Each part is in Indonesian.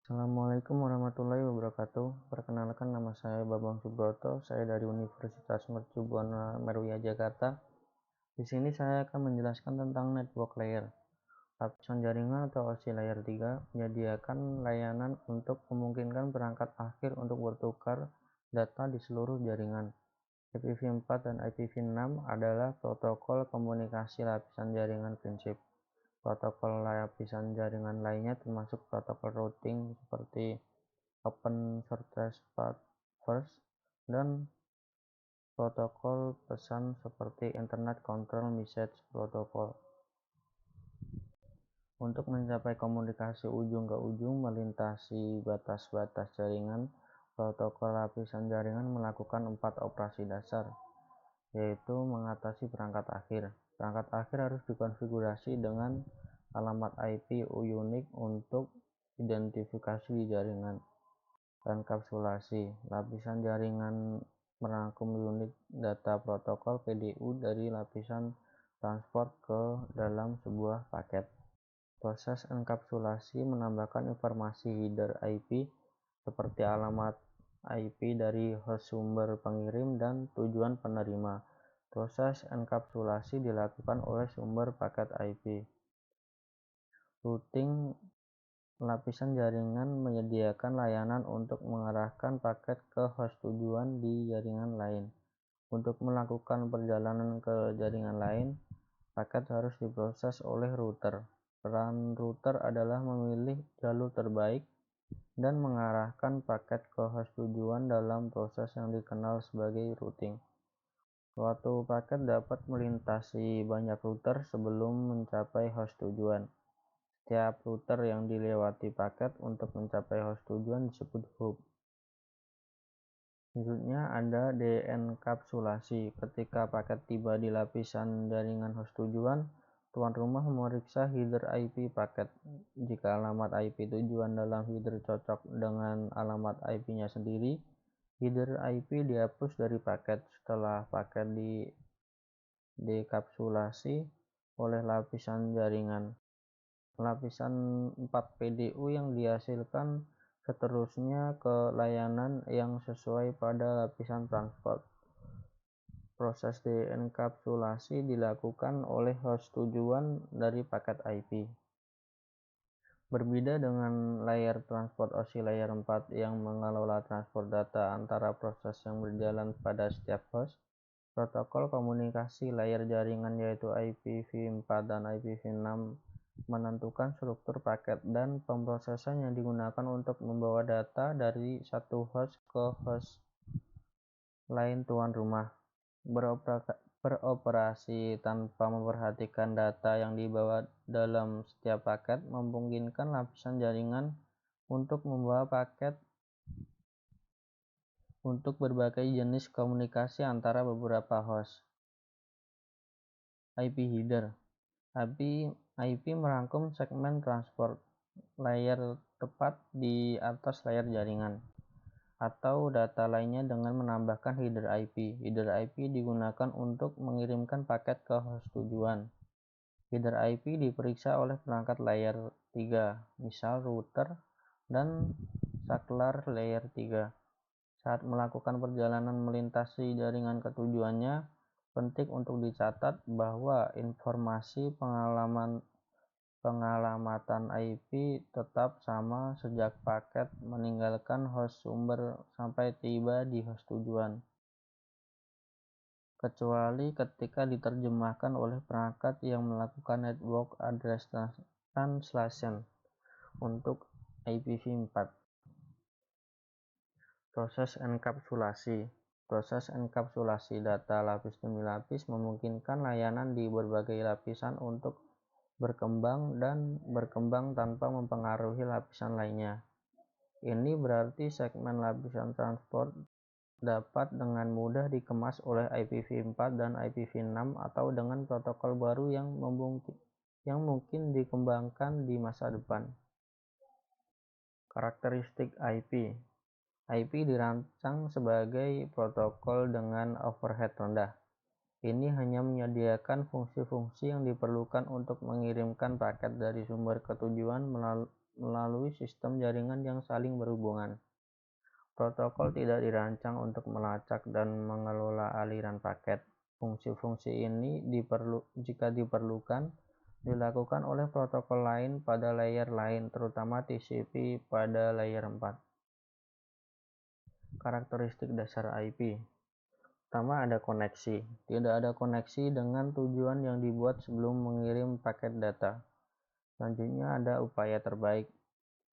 Assalamualaikum warahmatullahi wabarakatuh. Perkenalkan, nama saya Babang Subroto. Saya dari Universitas Mercu Buana Meruya, Jakarta. Di sini saya akan menjelaskan tentang network layer. Lapisan jaringan atau OSI layer 3 menyediakan layanan untuk memungkinkan perangkat akhir untuk bertukar data di seluruh jaringan. IPv4 dan IPv6 adalah protokol komunikasi lapisan jaringan prinsip. Protokol lapisan jaringan lainnya termasuk protokol routing seperti Open Shortest Path First dan protokol pesan seperti Internet Control Message Protocol. Untuk mencapai komunikasi ujung ke ujung melintasi batas-batas jaringan, protokol lapisan jaringan melakukan 4 operasi dasar, yaitu mengatasi perangkat akhir. Perangkat akhir harus dikonfigurasi dengan alamat IP unik untuk identifikasi di jaringan. Enkapsulasi. Lapisan jaringan merangkum unit data protokol PDU dari lapisan transport ke dalam sebuah paket. Proses enkapsulasi menambahkan informasi header IP seperti alamat IP dari host sumber pengirim dan tujuan penerima. Proses enkapsulasi dilakukan oleh sumber paket IP. Routing. Lapisan jaringan menyediakan layanan untuk mengarahkan paket ke host tujuan di jaringan lain. Untuk melakukan perjalanan ke jaringan lain, paket harus diproses oleh router. Peran router adalah memilih jalur terbaik dan mengarahkan paket ke host tujuan dalam proses yang dikenal sebagai routing. Suatu paket dapat melintasi banyak router sebelum mencapai host tujuan. Setiap router yang dilewati paket untuk mencapai host tujuan disebut hub. Selanjutnya ada denkapsulasi. Ketika paket tiba di lapisan jaringan host tujuan, tuan rumah memeriksa header IP paket. Jika alamat IP tujuan dalam header cocok dengan alamat IP-nya sendiri, header IP dihapus dari paket. Setelah paket dekapsulasi oleh lapisan jaringan, lapisan 4 PDU yang dihasilkan seterusnya ke layanan yang sesuai pada lapisan transport. Proses denkapsulasi dilakukan oleh host tujuan dari paket IP. Berbeda dengan layer transport OSI layer 4 yang mengelola transport data antara proses yang berjalan pada setiap host, protokol komunikasi layer jaringan yaitu IPv4 dan IPv6 menentukan struktur paket dan pemrosesan yang digunakan untuk membawa data dari satu host ke host lain tuan rumah. Beroperasi tanpa memperhatikan data yang dibawa dalam setiap paket memungkinkan lapisan jaringan untuk membawa paket untuk berbagai jenis komunikasi antara beberapa host. IP header. IP merangkum segmen transport layer tepat di atas layar jaringan atau data lainnya dengan menambahkan header IP. Header IP digunakan untuk mengirimkan paket ke host tujuan. Header IP diperiksa oleh perangkat layer 3, misal router dan saklar layer 3. Saat melakukan perjalanan melintasi jaringan ke tujuannya, penting untuk dicatat bahwa informasi pengalamatan IP tetap sama sejak paket meninggalkan host sumber sampai tiba di host tujuan, kecuali ketika diterjemahkan oleh perangkat yang melakukan network address translation untuk IPv4. Proses enkapsulasi. Proses enkapsulasi data lapis demi lapis memungkinkan layanan di berbagai lapisan untuk berkembang tanpa mempengaruhi lapisan lainnya. Ini berarti segmen lapisan transport dapat dengan mudah dikemas oleh IPv4 dan IPv6 atau dengan protokol baru yang mungkin dikembangkan di masa depan. Karakteristik IP. IP dirancang sebagai protokol dengan overhead rendah. Ini hanya menyediakan fungsi-fungsi yang diperlukan untuk mengirimkan paket dari sumber ke tujuan melalui sistem jaringan yang saling berhubungan. Protokol tidak dirancang untuk melacak dan mengelola aliran paket. Fungsi-fungsi ini jika diperlukan, dilakukan oleh protokol lain pada layer lain, terutama TCP pada layer 4. Karakteristik dasar IP. Pertama, ada koneksi. Tidak ada koneksi dengan tujuan yang dibuat sebelum mengirim paket data. Selanjutnya ada upaya terbaik.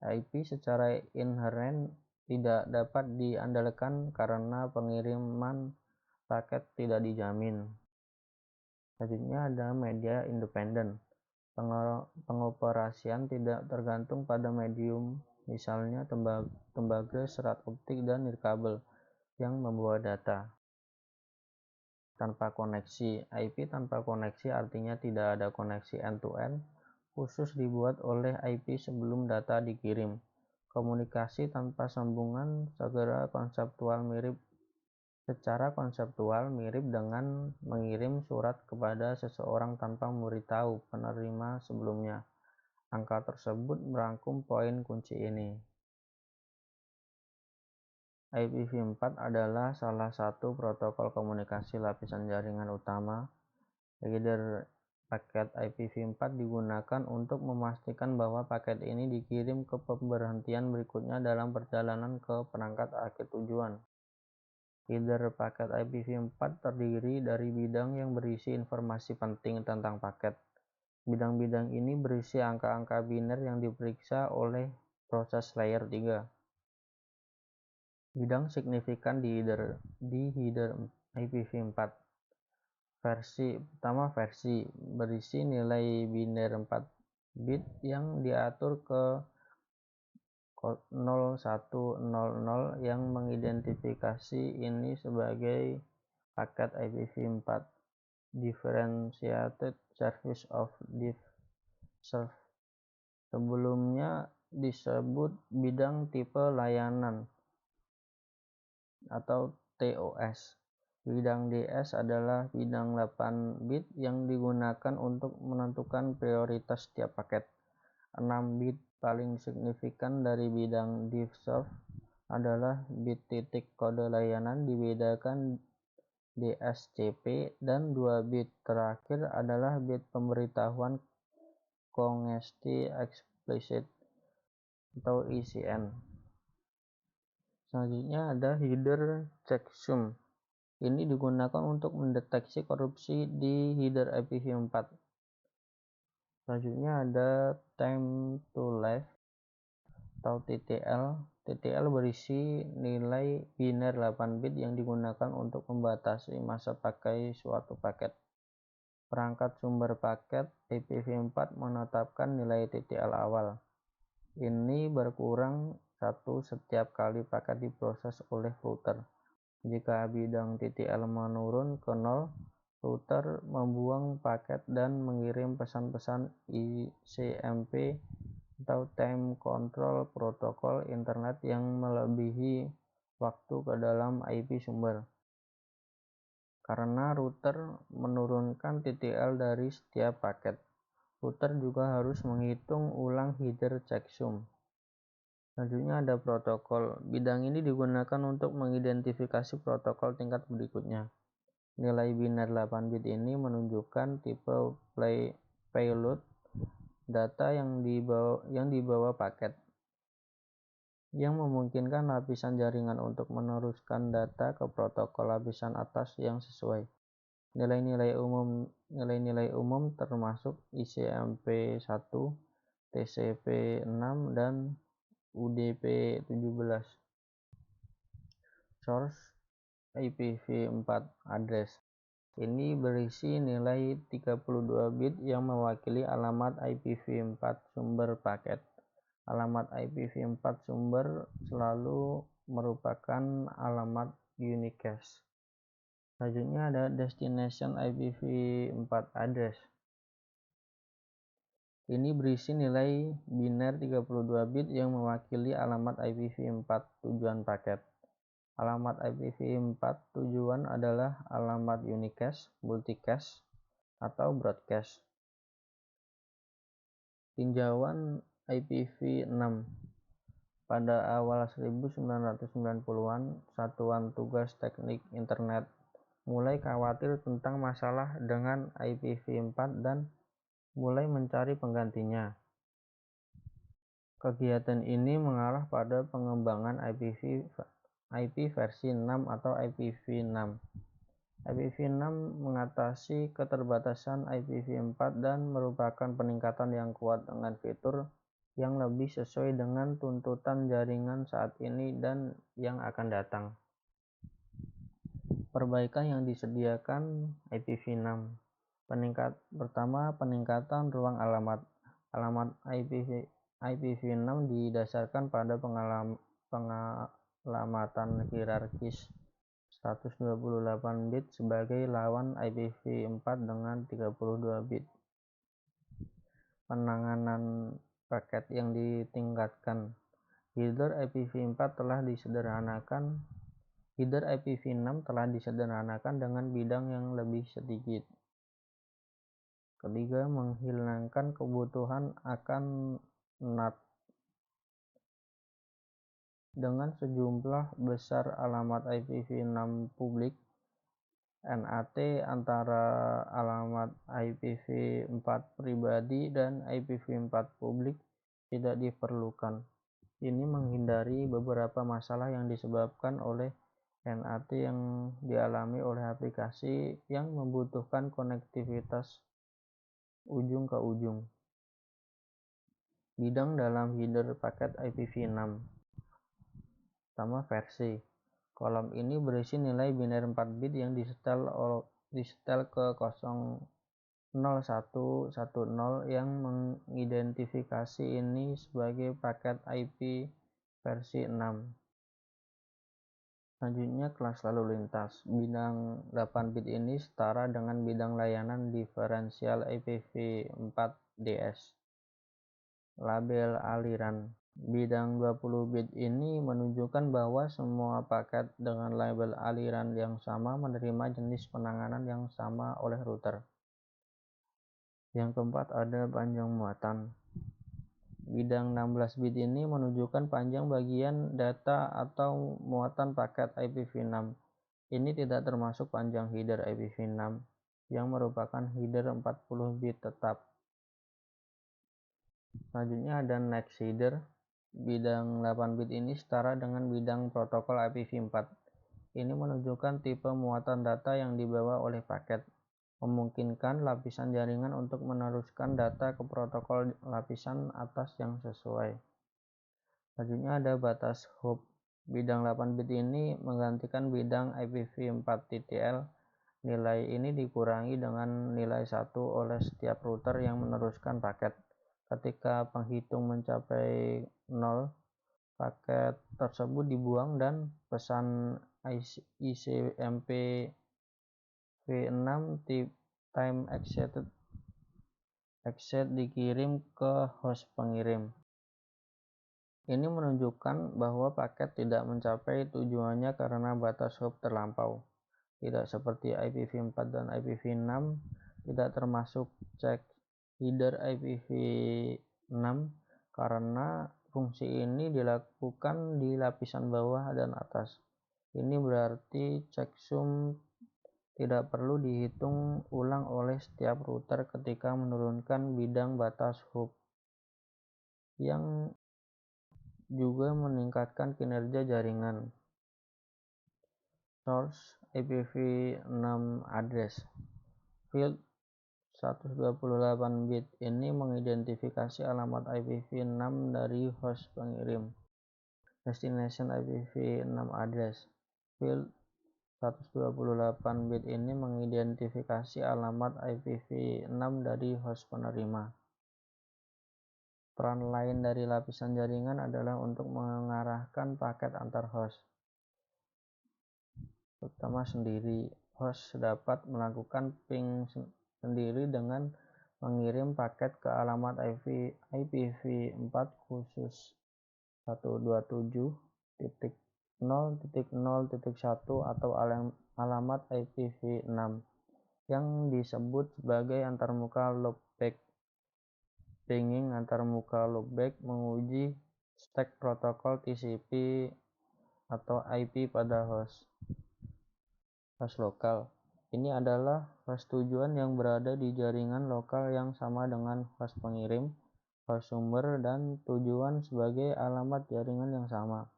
IP secara inheren tidak dapat diandalkan karena pengiriman paket tidak dijamin. Selanjutnya ada media independen. Pengoperasian tidak tergantung pada medium, misalnya tembaga, serat optik, dan nirkabel yang membawa data. Tanpa koneksi. IP tanpa koneksi artinya tidak ada koneksi end-to-end khusus dibuat oleh IP sebelum data dikirim. Komunikasi tanpa sambungan secara konseptual mirip dengan mengirim surat kepada seseorang tanpa memberitahu penerima sebelumnya. Angka tersebut merangkum poin kunci ini. IPv4 adalah salah satu protokol komunikasi lapisan jaringan utama. Header paket IPv4 digunakan untuk memastikan bahwa paket ini dikirim ke pemberhentian berikutnya dalam perjalanan ke perangkat akhir tujuan. Header paket IPv4 terdiri dari bidang yang berisi informasi penting tentang paket. Bidang-bidang ini berisi angka-angka biner yang diperiksa oleh proses layer 3. Bidang signifikan di header IPv4. Pertama, versi berisi nilai biner 4 bit yang diatur ke 0100 yang mengidentifikasi ini sebagai paket IPv4. Differentiated Service of DiffServ. Sebelumnya disebut bidang tipe layanan atau TOS. Bidang DS adalah bidang 8 bit yang digunakan untuk menentukan prioritas setiap paket. 6 bit paling signifikan dari bidang DiffServ adalah bit titik kode layanan dibedakan DSCP, dan 2 bit terakhir adalah bit pemberitahuan Congestion Explicit atau ECN. Selanjutnya ada header checksum. Ini digunakan untuk mendeteksi korupsi di header IPv4. Selanjutnya ada time to live atau TTL. TTL berisi nilai biner 8 bit yang digunakan untuk membatasi masa pakai suatu paket. Perangkat sumber paket IPv4 menetapkan nilai TTL awal. Ini berkurang 1 setiap kali paket diproses oleh router. Jika bidang TTL menurun ke 0, router membuang paket dan mengirim pesan-pesan ICMP atau Time Control Protocol Internet yang melebihi waktu ke dalam IP sumber. Karena router menurunkan TTL dari setiap paket, router juga harus menghitung ulang header checksum. Selanjutnya ada protokol. Bidang ini digunakan untuk mengidentifikasi protokol tingkat berikutnya. Nilai biner 8 bit ini menunjukkan tipe payload data yang dibawa paket, yang memungkinkan lapisan jaringan untuk meneruskan data ke protokol lapisan atas yang sesuai. Nilai-nilai umum termasuk ICMP1, TCP6, dan UDP17. Source IPv4 address. Ini berisi nilai 32 bit yang mewakili alamat IPv4 sumber paket. Alamat IPv4 sumber selalu merupakan alamat unicast. Selanjutnya ada destination IPv4 address. Ini berisi nilai biner 32 bit yang mewakili alamat IPv4 tujuan paket. Alamat IPv4 tujuan adalah alamat unicast, multicast, atau broadcast. Tinjauan IPv6. Pada awal 1990-an, Satuan Tugas Teknik Internet mulai khawatir tentang masalah dengan IPv4 dan mulai mencari penggantinya. Kegiatan ini mengarah pada pengembangan IP versi 6 atau IPv6. IPv6 mengatasi keterbatasan IPv4 dan merupakan peningkatan yang kuat dengan fitur yang lebih sesuai dengan tuntutan jaringan saat ini dan yang akan datang. Perbaikan yang disediakan IPv6. Pertama, peningkatan ruang alamat. Alamat IPv6 didasarkan pada pengalamatan hierarkis 128 bit sebagai lawan IPv4 dengan 32 bit. Penanganan paket yang ditingkatkan. Header IPv6 telah disederhanakan dengan bidang yang lebih sedikit. Ketiga, menghilangkan kebutuhan akan NAT. Dengan sejumlah besar alamat IPv6 publik, NAT antara alamat IPv4 pribadi dan IPv4 publik tidak diperlukan. Ini menghindari beberapa masalah yang disebabkan oleh NAT yang dialami oleh aplikasi yang membutuhkan konektivitas ujung ke ujung. Bidang dalam header paket IPv6. Pertama, versi. Kolom ini berisi nilai biner 4 bit yang disetel ke 00110 yang mengidentifikasi ini sebagai paket IP versi 6. Selanjutnya, kelas lalu lintas. Bidang 8 bit ini setara dengan bidang layanan diferensial IPv4DS. Label aliran. Bidang 20 bit ini menunjukkan bahwa semua paket dengan label aliran yang sama menerima jenis penanganan yang sama oleh router. Yang keempat, ada panjang muatan. Bidang 16 bit ini menunjukkan panjang bagian data atau muatan paket IPv6. Ini tidak termasuk panjang header IPv6 yang merupakan header 40 bit tetap. Selanjutnya ada next header. Bidang 8 bit ini setara dengan bidang protokol IPv4. Ini menunjukkan tipe muatan data yang dibawa oleh paket, memungkinkan lapisan jaringan untuk meneruskan data ke protokol lapisan atas yang sesuai. Selanjutnya ada batas hop. Bidang 8 bit ini menggantikan bidang IPv4-TTL. Nilai ini dikurangi dengan nilai 1 oleh setiap router yang meneruskan paket. Ketika penghitung mencapai 0, paket tersebut dibuang dan pesan ICMP v6 time exit dikirim ke host pengirim. Ini menunjukkan bahwa paket tidak mencapai tujuannya karena batas hop terlampau. Tidak seperti IPv4 dan IPv6, tidak termasuk cek header IPv6 karena fungsi ini dilakukan di lapisan bawah dan atas. Ini berarti checksum tidak perlu dihitung ulang oleh setiap router ketika menurunkan bidang batas hop, yang juga meningkatkan kinerja jaringan. Source IPv6 address. Field 128 bit ini mengidentifikasi alamat IPv6 dari host pengirim. Destination IPv6 address. Field 128 bit ini mengidentifikasi alamat IPv6 dari host penerima. Peran lain dari lapisan jaringan adalah untuk mengarahkan paket antar host. Pertama, sendiri. Host dapat melakukan ping sendiri dengan mengirim paket ke alamat IPv4 khusus 127.0.0 0.0.1 atau alamat IPv6 yang disebut sebagai antarmuka loopback. Pinging antarmuka loopback menguji stack protokol TCP atau IP pada host lokal. Ini adalah host tujuan yang berada di jaringan lokal yang sama dengan host pengirim, host sumber, dan tujuan sebagai alamat jaringan yang sama.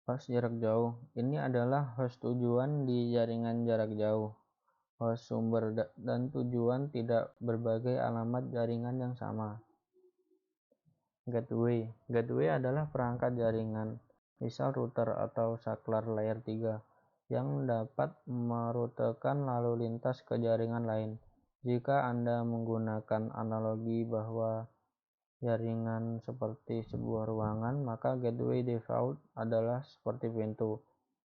Host jarak jauh. Ini adalah host tujuan di jaringan jarak jauh. Host sumber dan tujuan tidak berbagai alamat jaringan yang sama. Gateway. Gateway adalah perangkat jaringan, misal router atau saklar layer 3, yang dapat merutekan lalu lintas ke jaringan lain. Jika Anda menggunakan analogi bahwa jaringan seperti sebuah ruangan, maka gateway default adalah seperti pintu.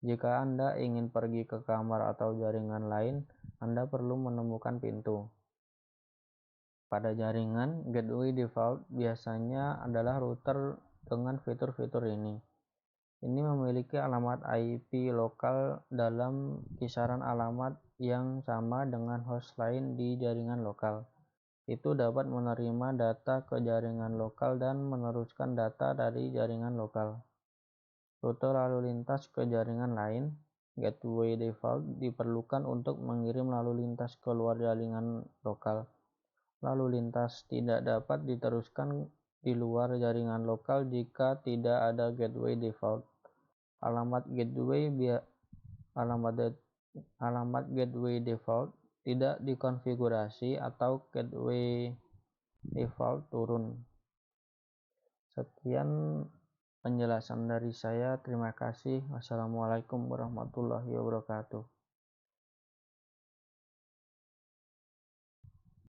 Jika Anda ingin pergi ke kamar atau jaringan lain, Anda perlu menemukan pintu. Pada jaringan, gateway default biasanya adalah router dengan fitur-fitur ini. Ini memiliki alamat IP lokal dalam kisaran alamat yang sama dengan host lain di jaringan lokal. Itu dapat menerima data ke jaringan lokal dan meneruskan data dari jaringan lokal. Rute lalu lintas ke jaringan lain. Gateway default diperlukan untuk mengirim lalu lintas keluar jaringan lokal. Lalu lintas tidak dapat diteruskan di luar jaringan lokal jika tidak ada gateway default. Alamat gateway default tidak dikonfigurasi atau gateway default turun. Sekian penjelasan dari saya. Terima kasih. Wassalamualaikum warahmatullahi wabarakatuh.